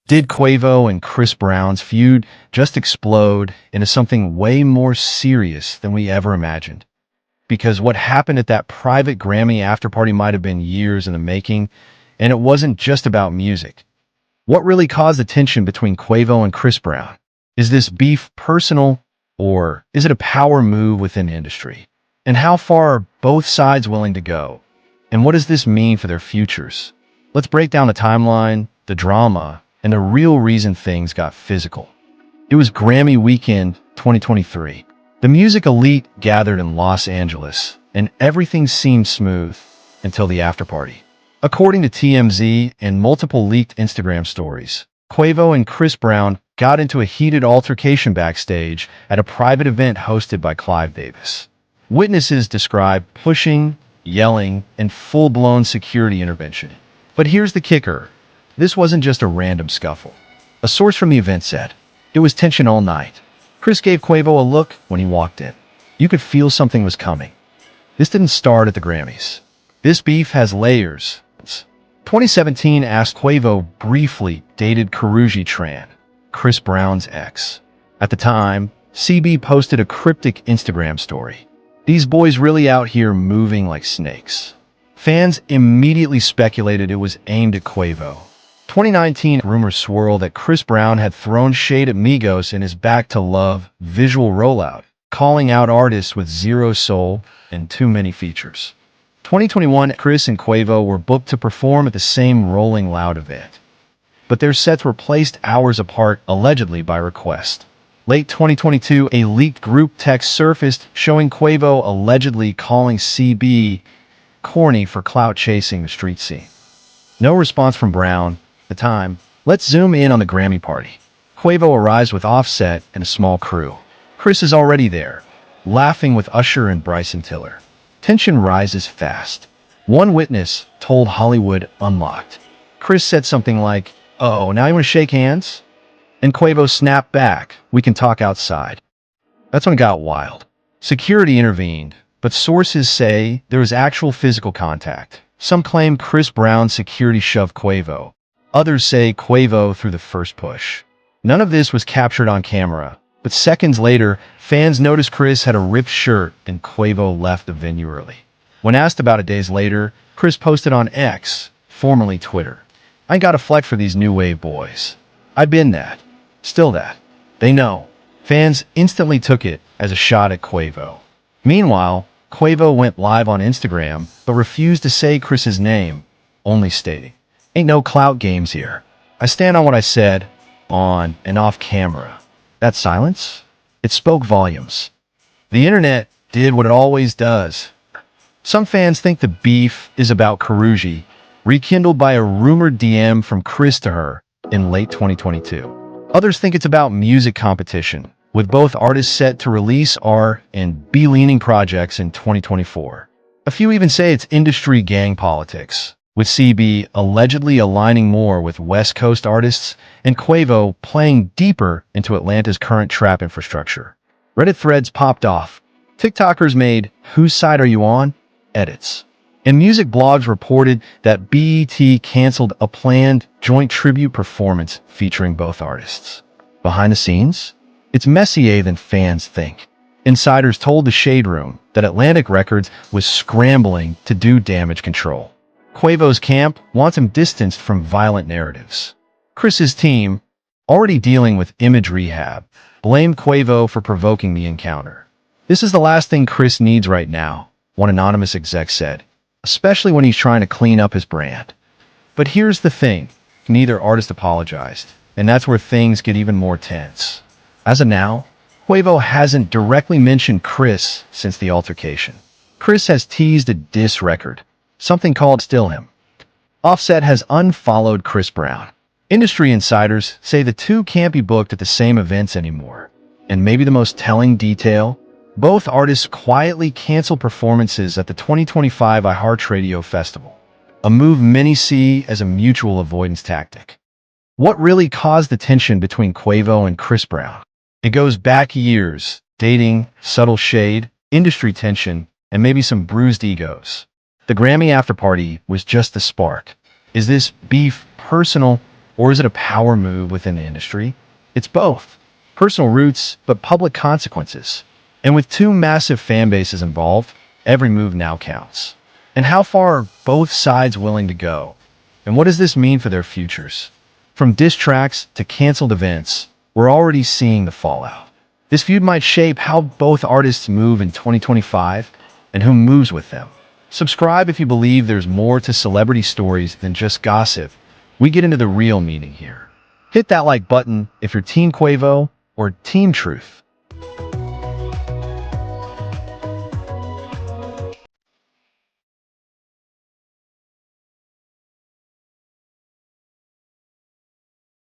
Did Quavo and Chris Brown's feud just explode into something way more serious than we ever imagined? Because what happened at that private Grammy afterparty might have been years in the making, and it wasn't just about music. What really caused the tension between Quavo and Chris Brown? Is this beef personal, or is it a power move within the industry? And how far are both sides willing to go? And what does this mean for their futures? Let's break down the timeline, the drama, and the real reason things got physical. It was Grammy Weekend 2023. The music elite gathered in Los Angeles, and everything seemed smooth until the afterparty. According to TMZ and multiple leaked Instagram stories, Quavo and Chris Brown got into a heated altercation backstage at a private event hosted by Clive Davis. Witnesses describe pushing, yelling, and full-blown security intervention. But here's the kicker. This wasn't just a random scuffle. A source from the event said, it was tension all night. Chris gave Quavo a look when he walked in. You could feel something was coming. This didn't start at the Grammys. This beef has layers. 2017 asked Quavo briefly dated Karrueche Tran, Chris Brown's ex. At the time, CB posted a cryptic Instagram story. These boys really out here moving like snakes. Fans immediately speculated it was aimed at Quavo. 2019 rumors swirl that Chris Brown had thrown shade at Migos in his Back to Love visual rollout, calling out artists with zero soul and too many features. 2021, Chris and Quavo were booked to perform at the same Rolling Loud event, but their sets were placed hours apart, allegedly by request. Late 2022, a leaked group text surfaced showing Quavo allegedly calling CB corny for clout chasing the street scene. No response from Brown. At the time, let's zoom in on the Grammy party. Quavo arrives with Offset and a small crew. Chris is already there, laughing with Usher and Bryson Tiller. Tension rises fast. One witness told Hollywood Unlocked. Chris said something like, "Oh, now you want to shake hands?" And Quavo snapped back, "We can talk outside." That's when it got wild. Security intervened, but sources say there was actual physical contact. Some claim Chris Brown's security shoved Quavo. Others say Quavo threw the first push. None of this was captured on camera, but seconds later, fans noticed Chris had a ripped shirt and Quavo left the venue early. When asked about it days later, Chris posted on X, formerly Twitter, "I ain't got a flex for these new wave boys. I've been that. Still that. They know." Fans instantly took it as a shot at Quavo. Meanwhile, Quavo went live on Instagram, but refused to say Chris's name, only stating, "Ain't no clout games here. I stand on what I said, on and off camera." That silence? It spoke volumes. The internet did what it always does. Some fans think the beef is about Karrueche, rekindled by a rumored DM from Chris to her in late 2022. Others think it's about music competition, with both artists set to release R&B leaning projects in 2024. A few even say it's industry gang politics, with CB allegedly aligning more with West Coast artists and Quavo playing deeper into Atlanta's current trap infrastructure. Reddit threads popped off. TikTokers made "Whose side are you on?" edits. And music blogs reported that BET canceled a planned joint tribute performance featuring both artists. Behind the scenes, it's messier than fans think. Insiders told the Shade Room that Atlantic Records was scrambling to do damage control. Quavo's camp wants him distanced from violent narratives. Chris's team, already dealing with image rehab, blamed Quavo for provoking the encounter. "This is the last thing Chris needs right now," one anonymous exec said, "especially when he's trying to clean up his brand." But here's the thing. Neither artist apologized, and that's where things get even more tense. As of now, Quavo hasn't directly mentioned Chris since the altercation. Chris has teased a diss record, something called Still Him. Offset has unfollowed Chris Brown. Industry insiders say the two can't be booked at the same events anymore. And maybe the most telling detail, both artists quietly canceled performances at the 2025 iHeartRadio Festival, a move many see as a mutual avoidance tactic. What really caused the tension between Quavo and Chris Brown? It goes back years: dating, subtle shade, industry tension, and maybe some bruised egos. The Grammy afterparty was just the spark. Is this beef personal, Or is it a power move within the industry? It's both. Personal roots, but public consequences. And with two massive fan bases involved, every move now counts. And how far are both sides willing to go? And what does this mean for their futures? From diss tracks to canceled events, we're already seeing the fallout. This feud might shape how both artists move in 2025 and who moves with them. Subscribe if you believe there's more to celebrity stories than just gossip. We get into the real meaning here. Hit that like button if you're Team Quavo or Team Truth.